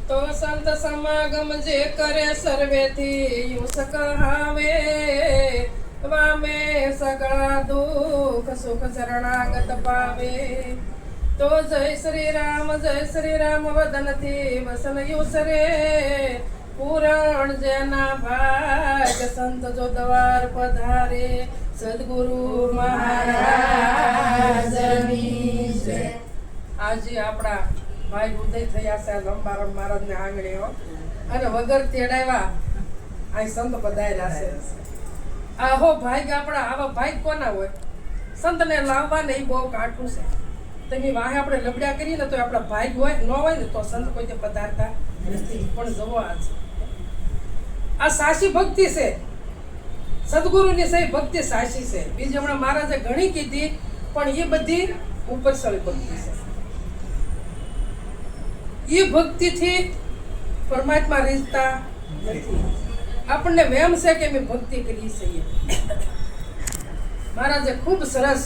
તો સંત સમાગમ જે કરે સર્વેથી યુસ કહાવે, વામે સગળા દુઃખ સુખ શરણાગત પાવે. તો જય શ્રી રામ વદનથી વસન યુસ રે, પૂરણ જેના ભાગ સંત જો દ્વાર પધારે, સદગુરુ મહારાજની જય. આજે આપણા ભાઈ ઉદય થયા છે લંબારામ મહારાજ ને આંગણીઓ, અને વગર તેડાવ્યા આ સંત પધાર્યા છે. આહો ભાઈ આપણા આવા ભાઈ કોના હોય? સંતને લાવવા ને એ બહુ કાઠું છે. તમે વાહે આપણે લબડ્યા કરીએ ને તો આપણા ભાઈ હોય ન હોય ને તો સંત કોઈ પધારતા નથી. પણ જવો આ સાચી ભક્તિ છે, સદગુરુની સહી ભક્તિ સાચી છે. બીજી હમણાં મહારાજે ઘણી કીધી, પણ એ બધી ઉપરસળી ભક્તિ છે. એ ભક્તિથી પરમાત્મા રીઝતા નથી. આપણને વેમ છે કે મેં ભક્તિ કરી છે. મહારાજે ખૂબ સરસ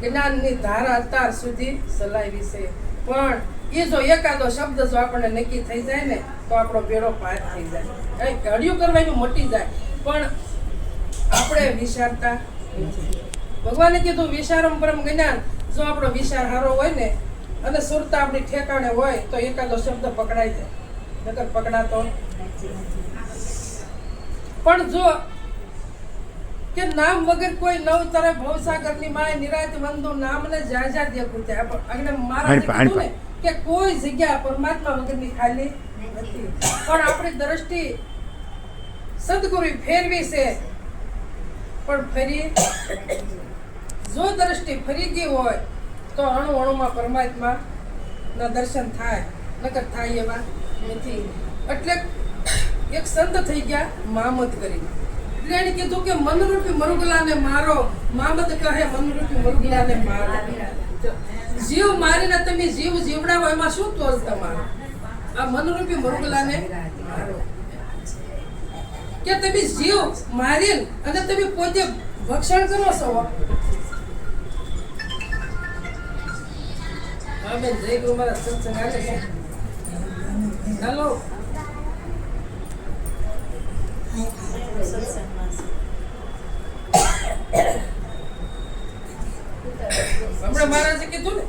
જ્ઞાનની ધારા અત્યાર સુધી ચલાવી છે. પણ એ જો એકાદો શબ્દ જો આપણને નક્કી થઈ જાય ને તો આપણો બેડો પાર થઈ જાય, કઈ ઘડિયું કરવાનું મટી જાય. પણ આપણે વિચારતા નથી. ભગવાને કીધું વિચારમ પરમ જ્ઞાન. જો આપણો વિચાર સારો હોય ને અને સુરતા આપણી ઠેકાણે હોય તો એકાદો શબ્દ પકડાઈ જાય, નકર પકડાતો. પણ જો કે નામ વગર કોઈ નવ તરે ભવસાગરની માય નિરાત વંદુ નામને જાજા દેખું છે. આપણે મારા કીધું ને કે કોઈ જગ્યા પરમાત્મા વગરની ખાલી નથી. પણ આપણી દ્રષ્ટિ સદગુરુ ફેરવી છે, પણ ફરી જો દ્રષ્ટિ ફરી ગઈ હોય તો અણુ અણુમાં પરમાત્મા ના દર્શન થાય, નકર થાય એવા નથી. એટલે એક સંત થઈ ગયા મામદ કરી. એટલે એને કીધું કે મનરૂપી મરુગલાને મારો. મામદ કહે મનરૂપી મરુગલાને મારો. જીવ મારીને તમે જીવ જીવડાવો એમાં શું તોલ તમારો? આ મનરૂપી મરુગલાને મારો કે તમે જીવ મારી અને તમે પોતે ભક્ષણ કરો છો. આમેન. જય ગુરુ મહારાજ. સત્સંગ આવે છે. ચાલો હમણાં મહારાજે કીધું ને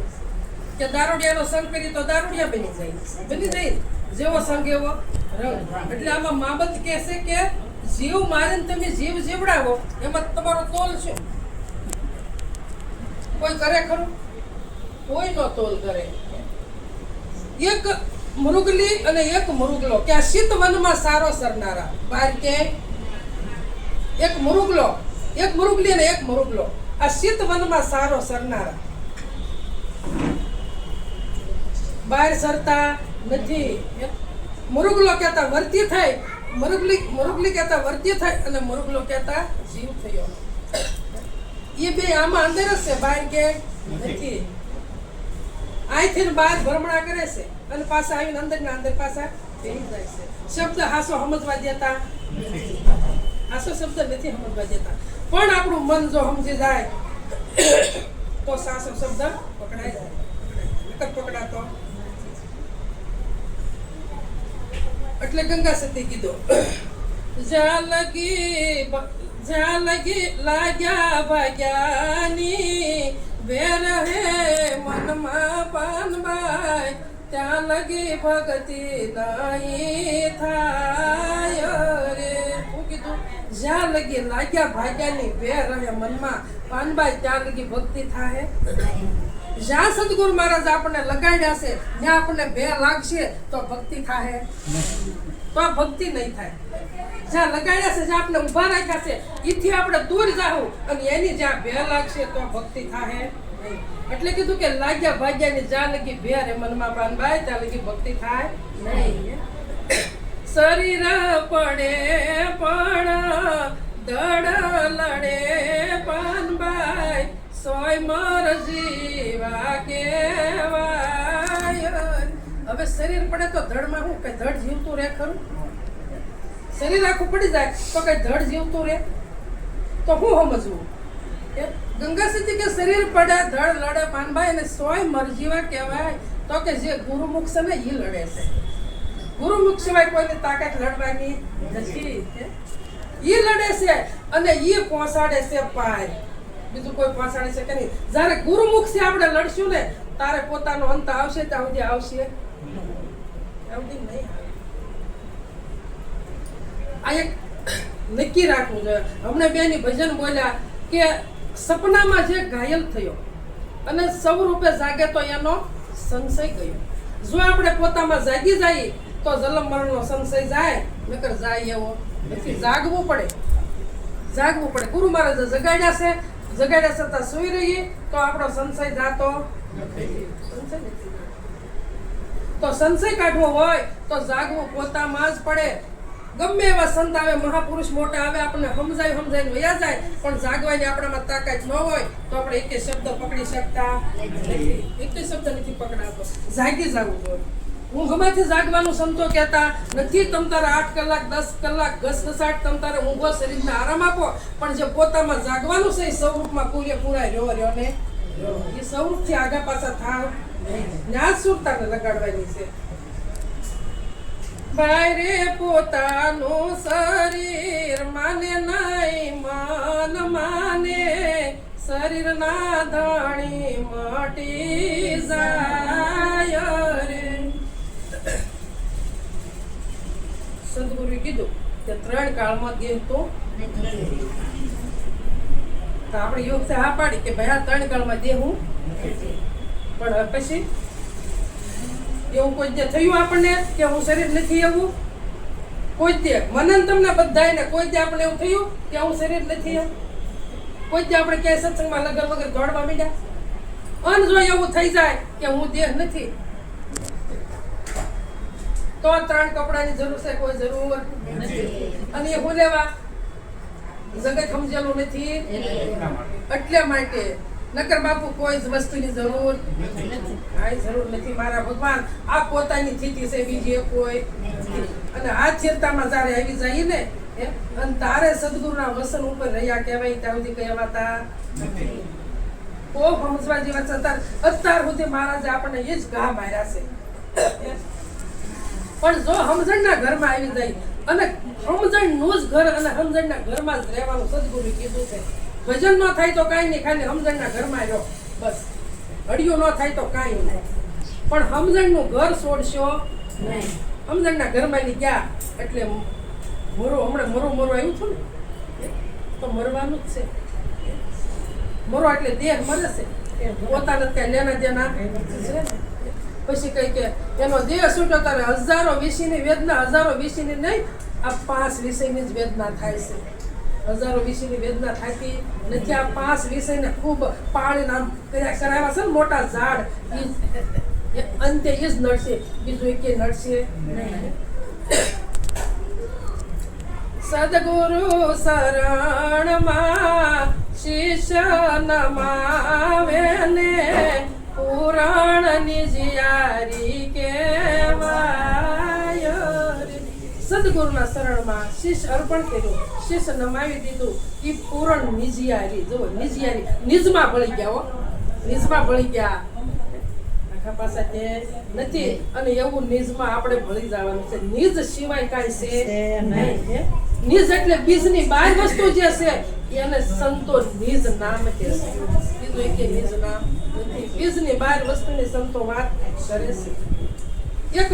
કે દારૂડિયાનો સંગ કરી તો દારૂડિયા બની જાય. જેવો સંગ એવો રંગ. એટલે આમાં મામત કહેશે કે જીવ મારીને તમે જીવ જીવડાવો એમાં તમારો તોલ શું? કોઈ કરે ખરું? કોઈ નો તોલ કરે. એક મૃગલી અને એક મૃગલો કે આ શીત વનમાં સારો સરનારા. બાર કે એક મૃગલો, એક મૃગલી અને એક મૃગલો આ શીત વનમાં સારો સરનારા. બહાર સરતા નથી. મૃગલો કહેતા વર્તી થાય, મૃગલી કહેતા વર્તી થાય, અને મૃગલો કહેતા જીવ થયો. એ બે આમાં અંદર જ છે, બહાર કે નથી. અહીંથી બહાર ભ્રમણા કરે છે અને પાછા આવીને અંદર ને અંદર પાછા ફેરી જાય છે. શબ્દ હાસો સમજવા દેતા નથી. હાસો શબ્દ નથી સમજવા દેતા. પણ આપણું મન જો સમજી જાય તો સાસો શબ્દ પકડાઈ જાય, નકર પકડાતો. એટલે ગંગા સતી કીધું જ્યાં લગી લાગ્યા ભાગ્યાની વેર હે મનમાં પાનબાઈ, ત્યાં લગી ભક્તિ નહીં થાય રે. હું કીધું જ્યાં લગી લાગ્યા ભાગ્યાની વેર રહે મનમાં પાનબાઈ, ત્યાં લગી ભક્તિ થાય. જ્યાં સદગુરુ મહારાજ આપણને લગાડ્યા છે ત્યાં આપણને બે લાગશે તો ભક્તિ થાય, તો આ ભક્તિ નહીં થાય. જ્યાં લગાડ્યા છે, જ્યાં આપણે ઉભા રાખ્યા છે એથી આપણે દૂર જાવું અને એની જ્યાં બે લાગશે તો ભક્તિ થાય નહીં. એટલે કીધું કે લાગ્યા ભાગ્યાની જ્યાં લગી બે રે મનમાં પાનબાઈ, ત્યાં લગી ભક્તિ થાય નહીં. શરીર પડે પણ દડ લડે સોય મર જીવા કેવાય. હવે શરીર પડે તો ધડમાં શું કઈ ધડ જીવતું રહે ખરું? શરીર આખું પડી જાય તો કઈ ધડ જીવતું રહે તો હું સમજવું? ગંગા સતી કે શરીર પડે ધડ લડે પાનભાઈ અને સોય મરજીવા કહેવાય તો કે જે ગુરુમુખ છે ને એ લડે છે. ગુરુમુખ સિવાય કોઈની તાકાત લડવાની નથી. એ લડે છે અને એ પહોંચાડે છે પાર, બીજું કોઈ પહોંચાડે છે કે નહીં. જ્યારે ગુરુમુખ થી આપણે લડશું ને તારે પોતાનો અંત આવશે ત્યાં સુધી આવશે નહીં. આ એક નક્કી રાખવું જોઈએ. હમણાં બેની ભજન બોલ્યા કે સપનામાં જે ઘાયલ થયો અને સ્વરૂપે જાગે તો એનો સંશય ગયો. જો આપણે પોતામાં જાગી જઈએ તો જન્મ મરણનો સંશય જાય, નકર જાય એવો નથી. જાગવું પડે. ગુરુ મહારાજે જગાડ્યા છતાં સુઈ રહીએ તો આપણો સંશય જાતો નથી. તો સંશય કાઢવો હોય તો જાગવું પોતામાં જ પડે. ગમે એવા સંત આવે, મહાપુરુષ મોટા આવે, આપણને સમજાવીને વયા જાય, પણ જાગવાની આપણામાં તાકાત ન હોય તો આપણે એક શબ્દ પકડી શકતા નથી. એક શબ્દ નથી પકડાતો. જાગી જવું જોઈએ. ઊંઘમાંથી જાગવાનું સંતો કહેતા નથી. તમ તારે 8 કલાક 10 કલાક ઘસઘસાટ તમ તારે ઊંઘો, શરીરને આરામ આપો, પણ જે પોતામાં જાગવાનું છે એ સ્વરૂપમાં પૂરેપૂરા રહ્યો ને એ સ્વરૂપથી આગા પાછા થાવ ન્યાજ સુરતાને લગાડવાની છે. ભાઈ રે પોતાનું શરીર માને નહીં, મન માને શરીરના ધણી મટી જાય રે. સદગુરુએ કીધું કે 3 કાળમાં દેહ તો આપણે યોગ થી હા પાડી કે ભાઈ આ 3 કાળમાં દેહ હું, પણ પછી એવું કોઈ દે થયું આપણને કે હું શરીર નથી એવું? કોઈ દે મને તમને બધાને કોઈ દે આપણે એવું થયું કે હું શરીર નથી એમ? કોઈ દે આપણે ક્યાંય સત્સંગમાં લગન વગર દોડવા માંડ્યા? અન જો એવું થઈ જાય કે હું દેહ નથી તો 3 કપડાની જરૂર છે? કોઈ જરૂર નથી. અને એ હું લેવા જગત સમજેલું નથી એટલે માટે નકર બાપુ કોઈ જ વસ્તુની જરૂર નથી. મારા ભગવાન આ પોતાની સ્થિતિ છે, બીજી કોઈ. અને આ ચિંતામાં જયારે આવી જાય ને અને તારે સદગુરુના વસન ઉપર રહ્યા કહેવાય ત્યાં સુધી કહેવાતા નથી. કોઈ સમજવા જેવા છતાં અત્યાર સુધી મહારાજે આપણને એ જ ઘા માર્યા છે. પણ જો સમજણના ઘરમાં આવી જાય અને સમજણનું જ ઘર અને સમજણના ઘરમાં જ રહેવાનું સદગુરુએ કીધું છે. ભજન ન થાય તો કાંઈ નહીં, ખાલી સમજણના ઘરમાં રહ્યો બસ. અડિયું ન થાય તો કાંઈ નહીં, પણ સમજણનું ઘર છોડશો નહીં. સમજણના ઘરમાં ની ગયા એટલે હમણાં મરું આવ્યું છું ને તો મરવાનું જ છે. મરો એટલે દેહ મરે છે, પોતાને ત્યાં લેના દેના છે. પછી કઈ કે એનો દેહ છૂટો તારે હજારો વિષયની વેદના, હજારો વિષયની નહીં, આ 5 વિષયની જ વેદના થાય છે. હજારો વિષયની વેદના થતી નથી. આ 5 વિષયને ખૂબ પાણી નામ કરાવ્યા છે ને મોટા ઝાડ, અંતે એ જ નડશે, બીજું એક નડશે નહીં. સદગુરુ શરણમાં શિષ્ય નમાવે ને પુરાણની જીયારી કહેવાય રે. સદગુરુના શરણમાં શિષ્ય અર્પણ કર્યું, શિષ્ય નમાવી દીધું. એ પૂરણ નિજિયારી. જુઓ નિજિયારી, નિજમાં ભળી ગયા હો, નિજમાં ભળી ગયા. આખા પાસા કે નથી. અને એવું નિજમાં આપણે ભળી જવાનું છે. નિજ સિવાય કાંઈ છે નહીં. નિજ એટલે બીજની બહાર વસ્તુ જે છે એને સંતો નિજ નામ કે છે. બીજું એક નિજ નામ નથી. બીજની બહાર વસ્તુની સંતો વાત કરે છે. એક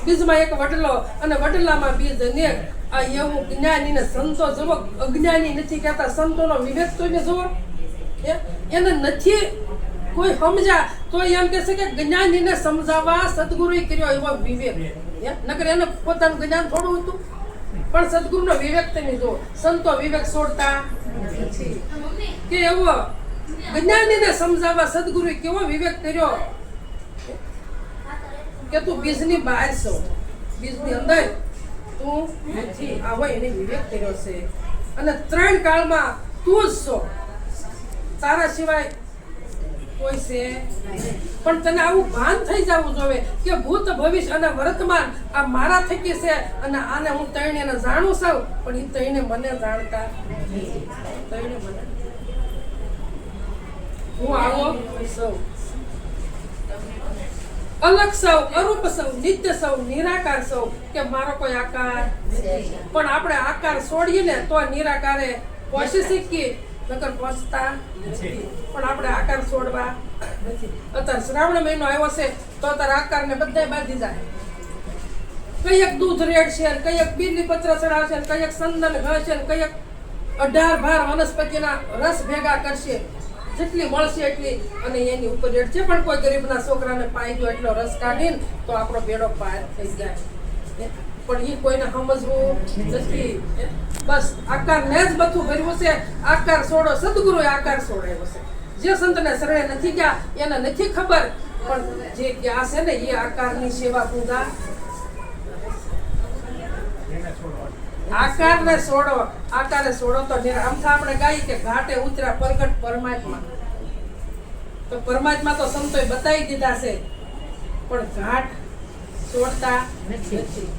બીજમાં એક વડલો અને વડલામાં બીજ અનેક. આ એવું જ્ઞાનીને સંતો જુઓ, અજ્ઞાની નથી કહેતા. સંતોનો વિવેક તો એને જુઓ, એને નથી કોઈ સમજા તો એમ કહે છે કે જ્ઞાનીને સમજાવવા સદગુરુએ કર્યો એવો વિવેક. નકર એને પોતાનું જ્ઞાન થોડું હતું, પણ સદગુરુનો વિવેક તમે જુઓ. સંતો વિવેક છોડતા નથી કે એવો જ્ઞાનીને સમજાવવા સદગુરુએ કેવો વિવેક કર્યો કે તું બીજની બહાર છો, બીજની અંદર તું નથી. આવો એને વિવેક કર્યો છે. અને 3 કાળમાં તું જ છો, તારા સિવાય કોઈ છે પણ તને આવું ભાન થઈ જવું જોઈએ કે ભૂત ભવિષ્ય અને વર્તમાન આ મારા થકી છે અને આને હું તઈને જાણું છું પણ એ તઈને મને જાણતા તઈને મને હું આવો સૌ અલગ સૌ અરૂપ સૌ નિત્ય સૌ નિરાકાર સૌ કે મારો કોઈ આકાર પણ આપણે આકાર છોડીએ ને તો નિરાકારે પહોંચી શકીએ નકર પહોંચતા પણ આપણે આકાર છોડવા નથી. અત્યારે શ્રાવણ મહિનો આવ્યો છે તો અત્યારે આકારને બધાય બાંધી જાય. કઈક દૂધ રેડ છે, કઈક બીલી પત્ર ચડાવશે, કઈક સંદન ઘસે, કઈક 18 વનસ્પતિના રસ ભેગા કરશે, જેટલી મળશે એટલી, અને એની ઉપર રેડ છે. પણ કોઈ ગરીબના છોકરાને પાઈ ગયો એટલો રસ કાઢીને તો આપણો બેડો પાર થઈ જાય. પણ એ કોઈને સમજવું નથી. બસ આકારને જ બધું ભર્યું છે. આકાર છોડો, સદગુરુએ આકાર છોડાયો છે. જે સંતને શરણે નથી ગયા એને નથી ખબર, પણ જે ગયા છે ને એ આકારની સેવા પૂજા. આકારને છોડો, આકારે છોડો તો આમથા આપણે ગાઈ કે ઘાટે ઉતર્યા પ્રગટ પરમાત્મા. તો પરમાત્મા તો સંતોએ બતાવી દીધા છે, પણ ઘાટ છોડતા નથી.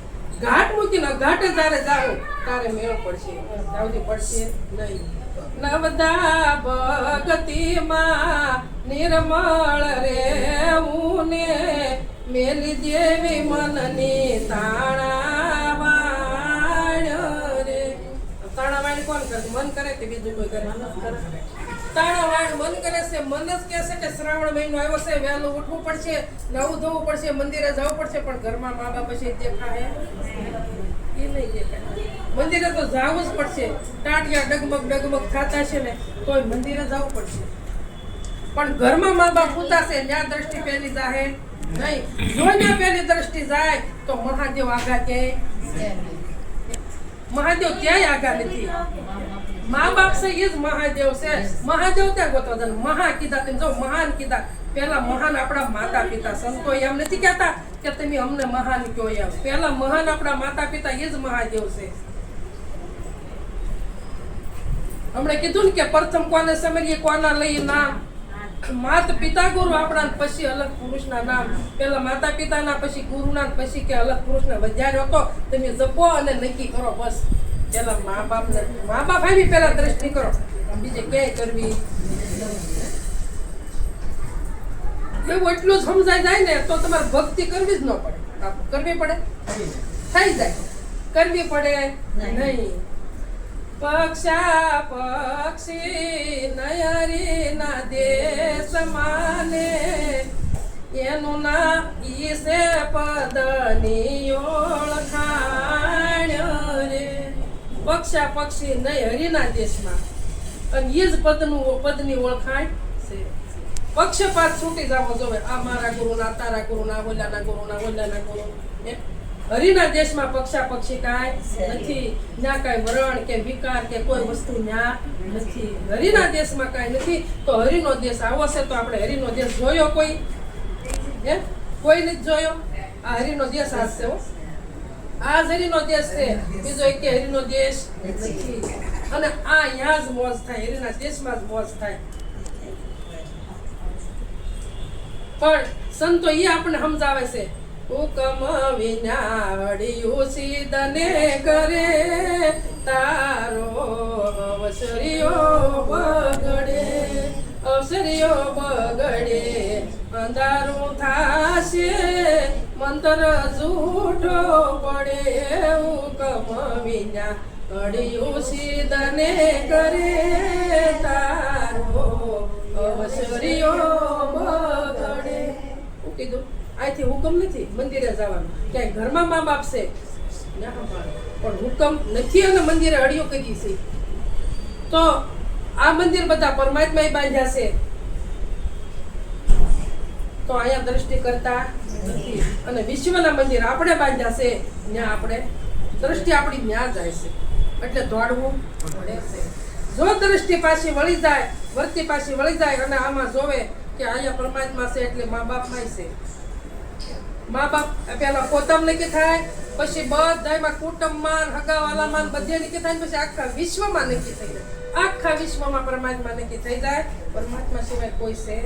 ઘાટ મૂકીને ઘાટે જ્યારે જાઓ તારે મેળ પડશે, જાવતી પડશે નહીં. નવદા ભગતિમાં નિર્મળ રેવું ને મેલી જેવી મનની તાણાવાણ રે. તાણાવાણ કોણ કરે? મન કરે કે બીજું કોઈ કરે? તાણાવાણ મન કરે છે. મન જ કહે છે કે શ્રાવણ મહિનો આવ્યો છે, વહેલું ઉઠવું પડશે, નવું ધોવું પડશે, મંદિરે જવું પડશે. પણ ઘરમાં મા બાપ પછી દેખાય એ નહીં દેખાય. મંદિરે તો જવું જ પડશે. ટાટિયા ડગમગ થતા છે ને તોય મંદિરે જવું પડશે. પણ ઘરમાં મા બાપ ઉતારશે ત્યાં દ્રષ્ટિ પેલી જાહે નહીં. જો ત્યાં પેલી દ્રષ્ટિ જાય તો મહાદેવ આગા ક્યાંય, મહાદેવ ક્યાંય આગા નથી. મા બાપ છે એ જ મહાદેવ છે. મહાદેવ ત્યાં ગોતો મહા કીધા, તેમ જો મહાન કીધા. પેલા મહાન આપણા માતા પિતા. સંતો એમ નથી કહેતા કે તમે અમને મહાન કહો એમ. પેલા મહાન આપણા માતા પિતા એ જ મહાદેવ છે. હમણે કીધું ને કે પ્રથમ કોને સમરીએ કોના લઈ નામ. માત પિતા ગુરુ આપણા, પછી અલગ પુરુષના નામ. પેલા માતા પિતાના, પછી ગુરુના, પછી કે અલગ પુરુષના. વધારે હતો તમે જપો અને નક્કી કરો. બસ પેલા મા બાપ આવી પેલા દ્રષ્ટિ કરો, બીજે ક્યાંય કરવી. એવું એટલું સમજાઈ જાય ને તો તમારે ભક્તિ કરવી જ ન પડે. કરવી પડે? થઈ જાય. કરવી પડે નહીં. પક્ષા પક્ષી નયરીના દેશ માને એનું ના ઈસે પદની ઓળખાણ રે. પક્ષા પક્ષી નહીં હરિના દેશમાં, અને એ જ પદની ઓળખાણ છે. પક્ષપાત છૂટી જવો જોઈએ. આ મારા ગુરુના, તારા ગુરુના, ઓલાના ગુરુના, ઓલાના ગુરુ. હરિના દેશમાં પક્ષા પક્ષી કાંઈ નથી. ના કાંઈ વરણ કે વિકાર કે કોઈ વસ્તુ ન્યા નથી. હરિના દેશમાં કાંઈ નથી. તો હરિનો દેશ આવો છે તો આપણે હરિનો દેશ જોયો કોઈ? કોઈ નથી જોયો. આ હરિનો દેશ આ છે. આ જ હરિનો દેશ છે. બીજો એક હરિનો દેશ નથી. અને આ અહીંયા જ મોજ થાય, હરિના દેશમાં જ મોજ થાય. પણ સંતો એ આપણને સમજાવે છે, હુકમ વિનાડિયું સીધને કરે તારો અવસરીઓ બગડે, અવસરીઓ બગડે, અંધારું થાશે, મંત્ર જૂઠો પડે. હુકમ વિનાડિયું સીધને કરે તારો અવસરીઓ બગડે. હું કીધું અહીંથી હુકમ નથી મંદિરે જવાનું. ક્યાંય ઘરમાં મા બાપ છે પણ હુકમ નથી અને મંદિરે અડિયો કરી છે. તો આ મંદિર બધા પરમાત્મા બાંધ્યા છે, તો અહીંયા દ્રષ્ટિ કરતા નથી. અને વિશ્વના મંદિર આપણે બાંધ્યા છે, ત્યાં આપણે દ્રષ્ટિ આપણી ત્યાં જાય છે. એટલે દોડવું પડે છે. જો દ્રષ્ટિ પાછી વળી જાય, વર્તી પાછી વળી જાય અને આમાં જોવે કે અહીંયા પરમાત્મા છે એટલે મા બાપમાં છે. મા બાપ પેલા પોતામાં નક્કી થાય, પછી બધામાં કુટુંબમાં, હગાવાલામાં બધે નક્કી થાય, પછી આખા વિશ્વમાં નક્કી થઈ જાય. આખા વિશ્વમાં પરમાત્મા નક્કી થઈ જાય. પરમાત્મા સિવાય કોઈ છે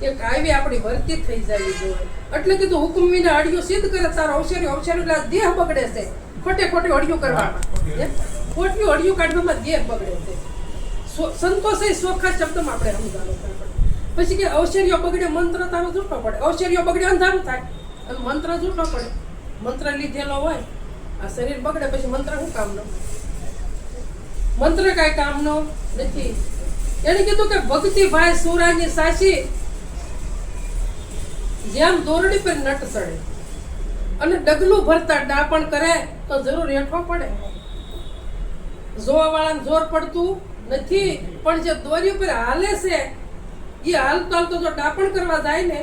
એ કાયમી આપણી વર્તી થઈ જાય જોઈએ. એટલે કીધું હુકમ વિના અડિયું સિદ્ધ કરે તારો અવસરી એટલે દેહ બગડે છે ખોટે ખોટી અડિયું કરવામાં, ખોટી અડિયું કાઢવામાં દેહ બગડે છે. સંતોષ એ સોખા શબ્દમાં આપણે સમજાવવું પડે. પછી કે અવસરીઓ બગડે મંત્ર તારો જૂઠો પડે, અવસરીઓ બગડે અંધારું થાય અને મંત્ર જૂઠો પડે. મંત્ર લીધેલો હોય આ શરીર બગડે પછી મંત્ર શું કામનો? મંત્ર કાંઈ કામનો નથી. એને કીધું કે ભક્તિ ભાઈ સુરાની સાસી જેમ દોરડી પર નટ ચડે અને ડગલું ભરતા ડાપણ કરે તો જરૂર હેઠો પડે. જોવા વાળાને જોર પડતું નથી, પણ જે દોરી પર હાલે છે એ હાલતો હાલતો જો ડાપણ કરવા જાય ને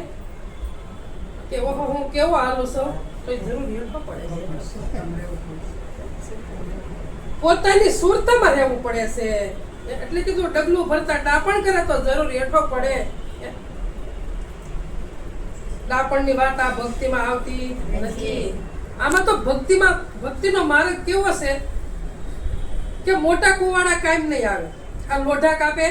કે ઓહો હું કેવો હાલું છું તો જરૂર હેઠો પડે. પોતાની સુરતામાં રહેવું પડે છે. એટલે કીધું ડગલું ભરતા ડાપણ કરે તો જરૂર હેઠો પડે. ડાપણની વાત આ ભક્તિમાં આવતી નથી. આમાં તો ભક્તિનો માર્ગ કેવો છે કે મોટા કુવાડા કાયમ નહીં આવે. આ લોઢા કાપે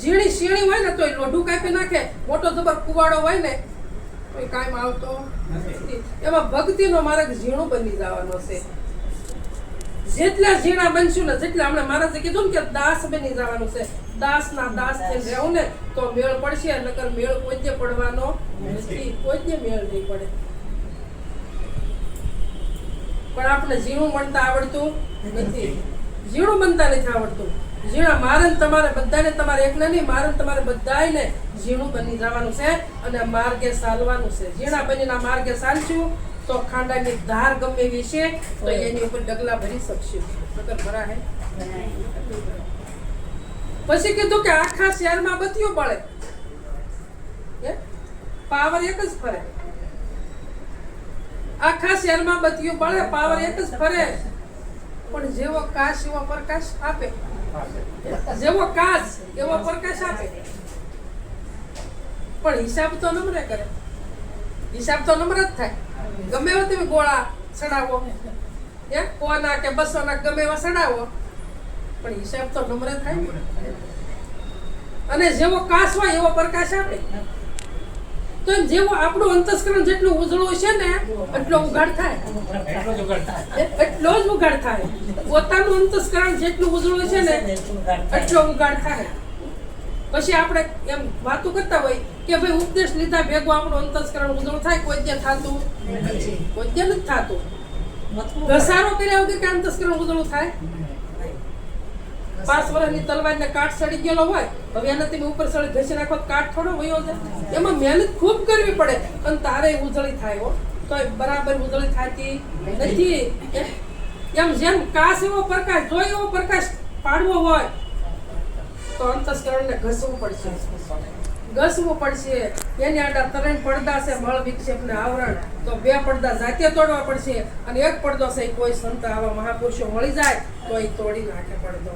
ઝીણી શીણી હોય ને તો લોઢું કાપી નાખે, મોટો જબર કુવાડો હોય ને તો કાયમ આવતો નથી. એમાં ભક્તિનો માર્ગ ઝીણું બની જવાનો છે. જેટલા ઝીણા બનશું ને જેટલા હમણાં મહારાજે કીધું ને કે દાસ બની જવાનું છે. દાસના દાસ થઈને રહેવું ને તો મેળ પડશે, નકર મેળ કોઈ પડવાનો નથી, કોઈ મેળ નહીં પડે. પણ આપણે ઝીણું બનતા આવડતું નથી, ઝીણું બનતા નથી આવડતું. ઝીણા મારે તમારે બધાને, તમારે એકને નહીં, મારે તમારે બધાને ઝીણું બની જવાનું છે અને માર્ગે ચાલવાનું છે. ઝીણા બનીને માર્ગે ચાલશું તો ખાંડાની ધાર ગમે એવી છે તો એની ઉપર ડગલા ભરી શકશું, નકર ભરા હે. પછી કીધું કે આખા શહેરમાં બત્તીઓ બળે, પાવર એક જ ફરે. આખા શહેરમાં બત્તીઓ બળે, પાવર એક જ ફરે. પણ જેવો કાશ એવો પ્રકાશ આપે, જેવો કાશ એવો પ્રકાશ આપે. પણ હિસાબ તો નમ્ર કરે, હિસાબ તો નમ્ર જ થાય. ગમે એવો તમે ગોળા ચડાવો, 100 ના કે 200 ના ગમે એવા ચડાવો, પણ હિસાબ તો નમ્ર થાય. અને જેવો કાશ હોય એવો પ્રકાશ આપે. તો જેવો આપણું અંતસ્કરણ જેટલું ઉજળું છે ને એટલો ઉઘાડ થાય, એટલો જ ઉઘાડ થાય. પોતાનું અંતસ્કરણ જેટલું ઉજળું છે ને એટલો ઉઘાડ થાય. પછી આપણે એમ વાતો કરતા હોય કે ભાઈ ઉપદેશ લીધા ભેગું આપણું અંતસ્કરણ ઉજળું થાય, કોઈ જે થતું કોઈ જે નથી થતું. ઘસારો કર્યા વગર કે અંતસ્કરણ ઉજળું થાય? 5 વર્ષની તલવારને કાટ સડી ગયેલો હોય, હવે એને તમે ઉપર સળી ઘસી નાખો કાટ થોડો વયો જાય. એમાં મહેનત ખૂબ કરવી પડે અને તારે ઉજળી થાય હો, તો બરાબર ઉજળી થતી નથી. એમ જેમ કાશ એવો પ્રકાશ જો એવો પ્રકાશ પાડવો હોય તો અંતસ્કરણને ઘસવું પડશે. એની આડા 3 પડદા છે, મળ વિક્ષેપ ને આવરણ. તો 2 પડદા જાતે તોડવા પડશે અને 1 પડદો છે કોઈ સંત આવા મહાપુરુષો મળી જાય તો એ તોડી નાખે પડદો.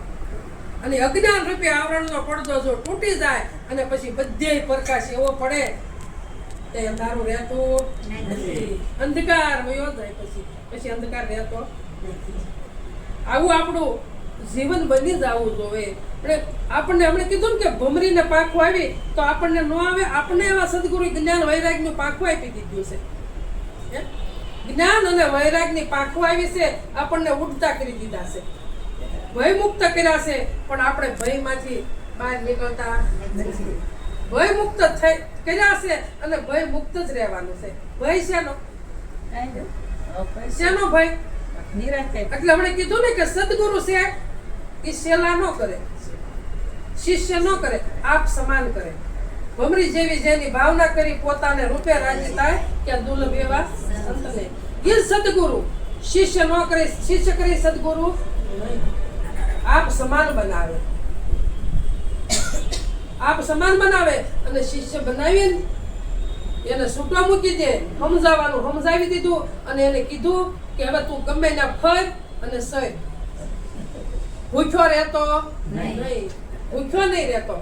અને અજ્ઞાન રૂપે આવરણનો પડદો જો તૂટી જાય અને પછી બધે પ્રકાશ એવો પડે તે અંધારું રહેતું નથી, અંધકાર વયો જાય. પછી અંધકાર રહેતો નથી. આવું આપણું જીવન બની જવું જોઈએ. આપણને હમણાં કીધું ને કે ભમરીને પાખું આવી તો આપણને ન આવે. આપણે એવા સદગુરુ જ્ઞાન વૈરાગનું પાખું આપી દીધું છે. જ્ઞાન અને વૈરાગની પાખું આવી છે, આપણને ઉડતા કરી દીધા છે, ભય મુક્ત કર્યા છે. પણ આપણે ભયમાંથી બહાર નીકળતા નથી. ભય મુક્ત કર્યા છે અને ભય મુક્ત જ રહેવાનું છે. ભય શેનો ભય? એટલે હમણાં કીધું ને કે સદગુરુ છે એ સેલા ન કરે, શિષ્ય ન કરે, આપ સમાન કરે. ભમરી જેવી જેની ભાવના કરી પોતાને રૂપે રાજી થાય કે દુર્લભ એવા સંતને એ સદગુરુ. શિષ્ય ન કરે, શિષ્ય કરી સદગુરુ આપ સમાન બનાવે. આપ સમાન બનાવે અને શિષ્ય બનાવીને એને છૂટો મૂકી દે. સમજાવવાનું સમજાવી દીધું અને એને કીધું કે હવે તું ગમે ના ફર અને સર. ભૂખ્યો રહેતો નહીં, ભૂખ્યો નહીં રહેતો.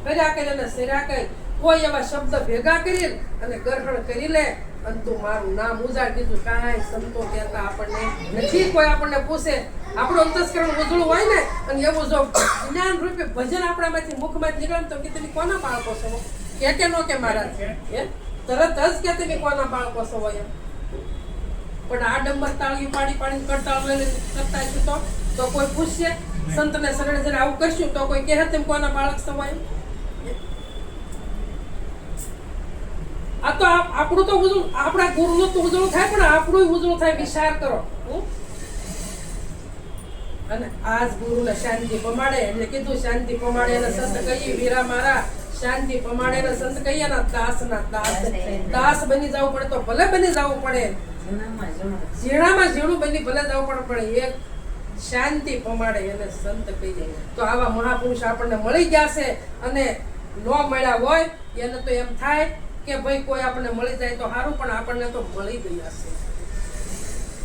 કર્યા કરી અને સેર્યા કરી. કોઈ એવા શબ્દ ભેગા કરી અને ગ્રહણ કરી લે અને તું મારું નામ ઉજાડ દીધું. કાંઈ સંતો કહેતા આપણને નથી. કોઈ આપણને પૂછે આપણું અંતસ્કરણ ઉજળું હોય ને અને એવું જો જ્ઞાન રૂપે ભજન આપણામાંથી મુખમાંથી નીકળે ને તો કે તમે કોના બાળકો છો કે નો કે મારા હે તરત જ કે તમે કોના બાળકો છો હોય એમ. પણ આ ડંબર તાળીઓ પાડી પાડીને કરતા લઈને કરતા હશું તો કોઈ પૂછશે સંતને શરણે જઈને આવું કરશું તો કોઈ કહે તેમ કોના બાળક છો હોય. આ તો આપણું તો ઉજળું આપણા ગુરુનું તો ઉજળું થાય પણ આપણું ઉજળું થાય વિચાર કરો. અને આજ ગુરુને શાંતિ પમાડે એટલે કીધું શાંતિ પમાડે અને સંત કહીએ વીરા મારા શાંતિ પમાડે ને સંત કહીએ ને દાસ ના દાસ બની જવું પડે તો ભલે બની જવું પડે ઝીણામાં ઝીણું બની ભલે જવું પણ એક શાંતિ પમાડે એને સંત કહીએ. તો આવા મહાપુરુષ આપણને મળી ગયા છે અને ન મળ્યા હોય એને તો એમ થાય કે ભાઈ કોઈ આપણને મળી જાય તો સારું પણ આપણને તો મળી ગયા છે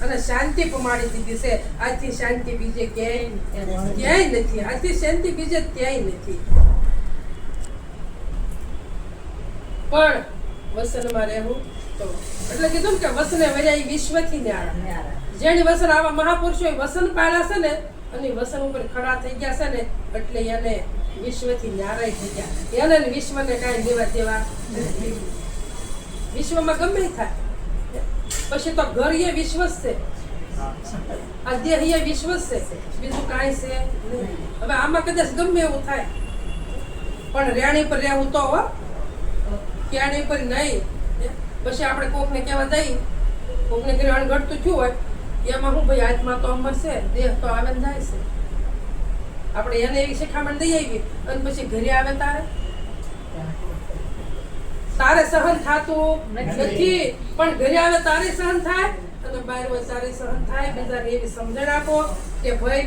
અને શાંતિ પમાડી દીધી છે. આજથી શાંતિ બીજે ક્યાંય નથી. આજથી શાંતિ બીજે ક્યાંય નથી. પણ વસનમાં રહેવું તો એટલે કીધું કે વસને વજાઈ વિશ્વથી ન્યારા. જેની વસન આવા મહાપુરુષો વસન પાડ્યા છે ને અને વસન ઉપર ખડા થઈ ગયા છે ને એટલે એને વિશ્વથી ન્યારા થઈ ગયા. એને વિશ્વને કાંઈ લેવા દેવા નથી. વિશ્વમાં ગમે થાય પછી તો ઘર એ વિશ્વ છે આ દેહ એ વિશ્વ છે બીજું કાંઈ છે નહીં. હવે આમાં કદાચ ગમે એવું થાય પણ રેણી પર રહેવું તો ક્યાંય પર નહીં. પછી આપણે કોકને કહેવા જઈએ કોકને ઘરે અણઘડતું થયું હોય એમાં હું ભાઈ આત્મા તો અમર છે દેહ તો આવે ને જાય છે. આપણે એને એવી શિખામણ દઈ આવી અને પછી ઘરે આવે તારે સહન થતું નથી પણ ઘરે આવે તારે સહન થાય અને બહાર હોય તારે સહન થાય. બીજાને એવી સમજણ આપો કે ભાઈ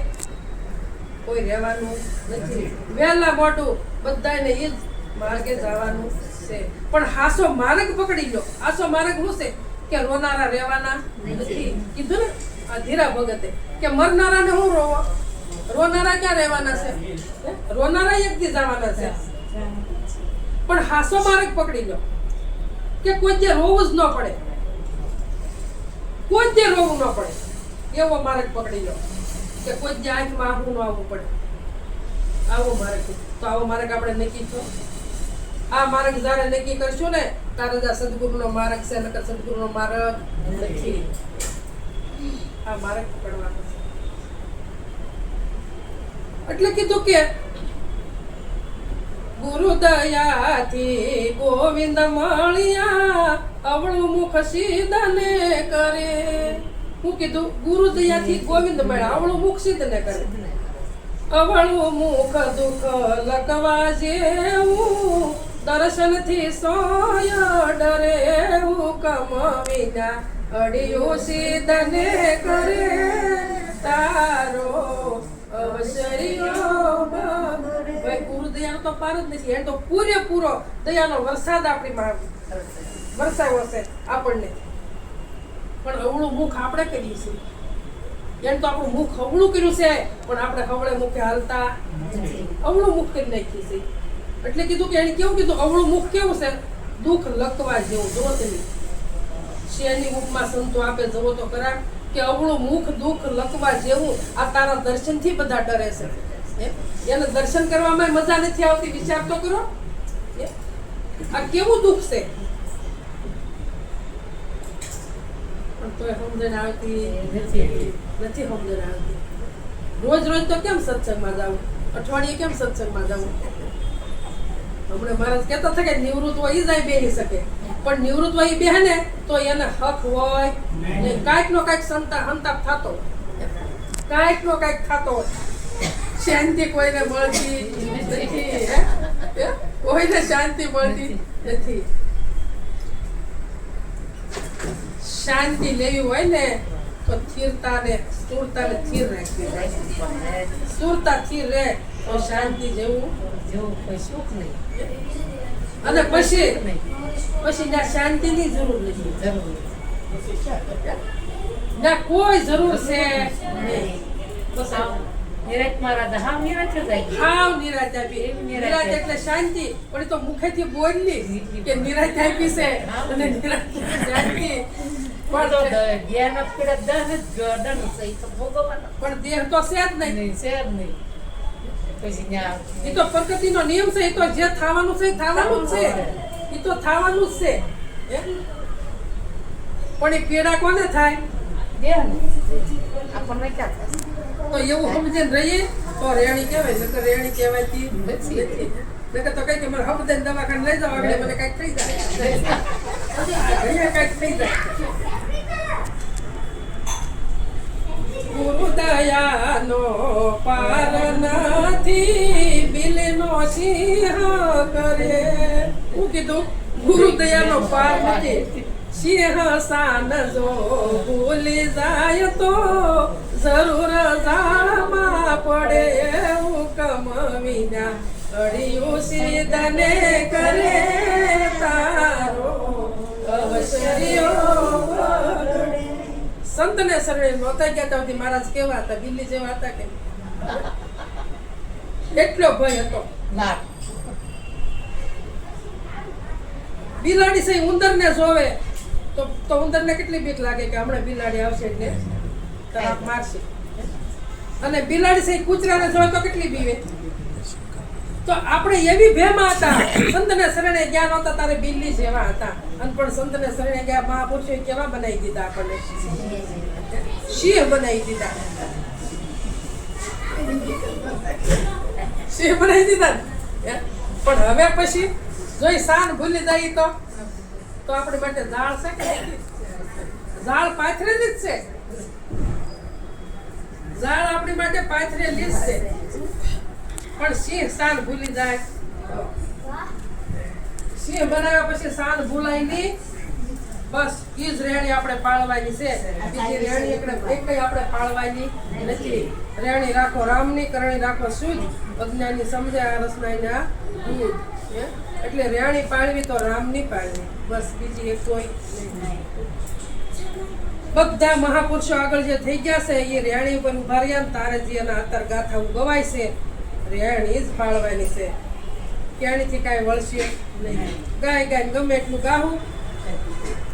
કોઈ રહેવાનું નથી. વહેલા મોટું બધાને એ જ માર્ગે જવાનું છે પણ હાસો માર્ગ પકડી લો. હાસો માર્ગ શું છે કે રોનારા રહેવાના નથી. કીધું ને આ ધીરા ભગતે કે મરનારાને હું રોવો રોનારા ક્યાં રહેવાના છે. રોનારા એક દી જવાના છે પણ હાસો માર્ગ પકડી લો કે કોઈ જે રોવું જ ન પડે કોઈ જે રોવું ન પડે એવો માર્ગ પકડી લો કે કોઈ જે આંખમાં આંખું ન આવવું પડે આવો માર્ગ. તો આવો માર્ગ આપણે નક્કી થયો. આ માર્ગ જયારે નક્કી કરશું ને ત્યારે જ આ સદગુરુનો માર્ગ છે નકર સદગુરુનો માર્ગ નથી. આ માર્ગ પકડવાનો છે એટલે કીધું કે ગુરુ દયાથી ગોવિંદ મળ્યા અવળું મુખ સીધને કરે. હું કીધું ગુરુ દયાથી ગોવિંદ મળ્યા અવળું મુખ સીધને કરે. અવળું મુખ દુઃખ લગવા જેવું દર્શનથી સોય ડરે હુકમ વિના અડિયું સીધને કરે તારો અવસર્યો. ભાઈ ગુરુ દયાનો તો પાર જ નથી. એને તો પૂરેપૂરો દયાનો વરસાદ આપણી વરસાવ્યો છે આપણને પણ અવળું મુખ આપણે કરીએ છીએ. એને તો આપણું મુખ અવળું કર્યું છે પણ આપણે હવળે મુખે હાલતા અવળું મુખ કરી નાખ્યું છે. એટલે કીધું કે એને કેવું કીધું અવળું મુખ કેવું છે દુઃખ લખવા જેવું. જો તમે શેની મુખમાં સંતો આપે જવો તો ખરા કે અવળું મુખ દુઃખ લખવા જેવું. આ તારા દર્શનથી બધા ડરે છે. એને દર્શન કરવામાં મજા નથી આવતી. વિચાર તો કરો આ કેવું દુઃખ છે પણ તોય સમજણ આવતી નથી સમજણ આવતી. રોજ રોજ તો કેમ સત્સંગમાં જવું અઠવાડિયે કેમ સત્સંગમાં જવું. હમણાં મહારાજ કહેતા હતા કે નિવૃત્ત હોય જાય બેસી શકે પણ નિવૃત્ત હોય બેહે ને તો એને હક હોય કાંઈક નો કાંઈક સંતાપ થતો કાંઈક નો કાંઈક થતો હોય. શાંતિ કોઈને મળતી નથી. કોઈને શાંતિ મળતી નથી. શાંતિ લેવી હોય ને તો સ્થિરતા ને સ્થૂળતા ને સ્થિર રાખવી. સ્થૂળતા સ્થિર રહે તો શાંતિ જેવું કોઈ સુખ નહીં. અને પછી ત્યાં શાંતિની જરૂર નથી. ના કોઈ જરૂર છે નહીં. બસ નિરાત મારા હાવ નિરાત જાય હાવ નિરાત આપી. નિરાત એટલે શાંતિ પણ એ તો મુખેથી બોલલી કે નિરાત આપી છે અને નિરાત શાંતિ પણ તો જ્ઞાન પીડા દંડ છે ઈ તો ભોગવવાનો પણ દેહ તો છે જ નહીં. નહીં છે જ નહીં પછી ન્યા એ તો પ્રકૃતિનો નિયમ છે. એ તો જે થવાનું છે એ થવાનું જ છે. એ તો થવાનું જ છે. હે? પણ એ પીડા કોને થાય? દેહ ને આપણને ક્યાં થાય તો એવું સમજીને રહીએ તો રેણી કહેવાય. નકર રેણી કહેવાયતી નથી. નકર તો કઈ કે મને હબદન દવાખાને લઈ જાવ આગળ મને કઈક થઈ જાય. ઘડીએ કઈક થઈ જાય. ગુરુ દયાનો પાર નથી, બિલનો સિંહ કરે. હું કીધું ગુરુ દયાનો પાર નથી, સિંહ સાન જો ભૂલી જાય તો જરૂર ઝાડમાં પડે. હુકમ વિના અડિયું સીધને કરે તારો અવસર્યો વગડે. સંતને શરણે નહોતા ગયા ત્યાં સુધી મહારાજ કેવા હતા? બિલ્લી જેવા હતા કે? એટલો ભય હતો. ના બિલાડી છે ઉંદરને જોવે તો ઉંદરને કેટલી બીક લાગે કે હમણાં બિલાડી આવશે એટલે તરફ મારશે. અને બિલાડી છે કૂતરાને જોવે તો કેટલી બીવે. તો આપણે એવી ભેમાં હતા. સંતને શરણે ગયા નહોતા તારે બિલ્લી જેવા હતા. અને પણ સંતને શરણે ગયા મહાપુરુષોએ કેવા બનાવી દીધા આપણને? સિંહ બનાવી દીધા. સિંહ બનાવી દીધા ને? હે? પણ હવે પછી જોઈ શાન ભૂલી જાય તો આપણી માટે ઝાડ છે કે નથી? ઝાડ પાથરેલી જ છે. ઝાડ આપણી માટે પાથરેલી જ છે. પણ સિંહ શાન ભૂલી જાય. સિંહ બનાવ્યા પછી શાન ભૂલાય નહીં. બસ ઈ જ રેણી આપણે પાળવાની છે. બીજી રેણી એકઈ આપણે પાળવાની નથી. રેણી રાખો રામની, કરણી રાખો શુદ્ધ. અજ્ઞાની સમજે આ રસનાઈના દૂધ. એટલે રેણી પાળવી તો રામની પાળવી. બસ બીજી એક કોઈ નહીં. બધા મહાપુરુષો આગળ જે થઈ ગયા છે એ રેણી ઉપર ઉભા રહ્યા ને તારે જે એના આતર ગાથા ગવાય છે રેણી જ પાળવાની છે. ક્યાંયથી કાંઈ વળશે નહીં. ગાય ગમે એટલું ગાવું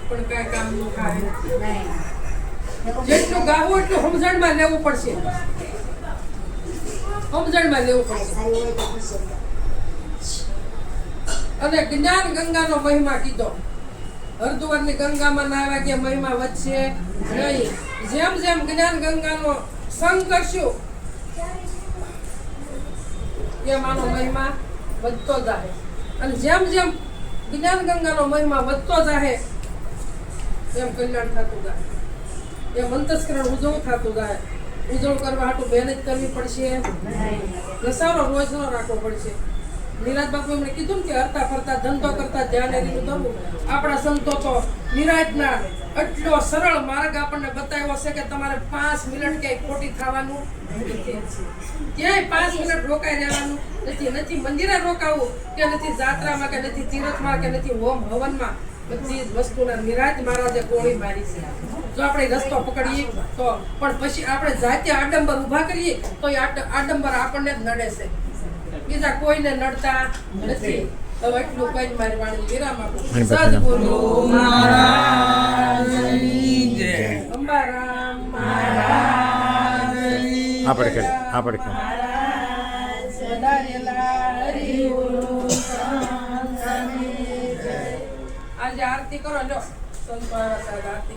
પણ કાંઈ કામનું થાય. જેટલું ગાવું એટલું સમજણમાં લેવું પડશે. સમજણમાં લેવું પડશે. અને જ્ઞાન ગંગાનો મહિમા કીધો. હરિદ્વારની ગંગામાં નાહવા ગયા મહિમા વધશે નહીં. જેમ જેમ જ્ઞાન ગંગાનો સંગ કરશું એમ આનો મહિમા વધતો જાય. અને જેમ જેમ જ્ઞાન ગંગાનો મહિમા વધતો જાય એમ કલ્યાણ થતું જાય. એમ અંતસ્કરણ ઉજવ થતું જાય. ઉજવ કરવા હાટું મહેનત કરવી પડશે. ઘસારો રોજનો રાખવો પડશે. નિરાજ બાપુ એમણે કીધું ને કે હરતા ફરતા ધંધો કરતા ધ્યાન એનું કરવું. આપણા સંતો તો નિરાજના એટલો સરળ માર્ગ આપણને બતાવ્યો છે કે તમારે 5 મિનિટ ક્યાંય ખોટી થવાનું નથી. ક્યાંય 5 મિનિટ રોકાઈ રહેવાનું નથી. મંદિરે રોકાવું કે નથી જાત્રામાં કે નથી તીર્થમાં કે નથી હોમ હવનમાં. બધી જ વસ્તુના નિરાજ મહારાજે ગોળી મારી છે. જો આપણે રસ્તો પકડીએ તો. પણ પછી આપણે જાતે આડંબર ઊભા કરીએ તો એ આડંબર આપણને જ નડે છે. બીજા કોઈને નડતા નથી. હવે એટલું કઈ મારી વાણી વિરામ આપું. સદગુરુ મહારાજની જય. અંબારામ મહારાજની આપણે આજે આરતી કરો. જો સંતો આવ્યા સાહેબ આરતી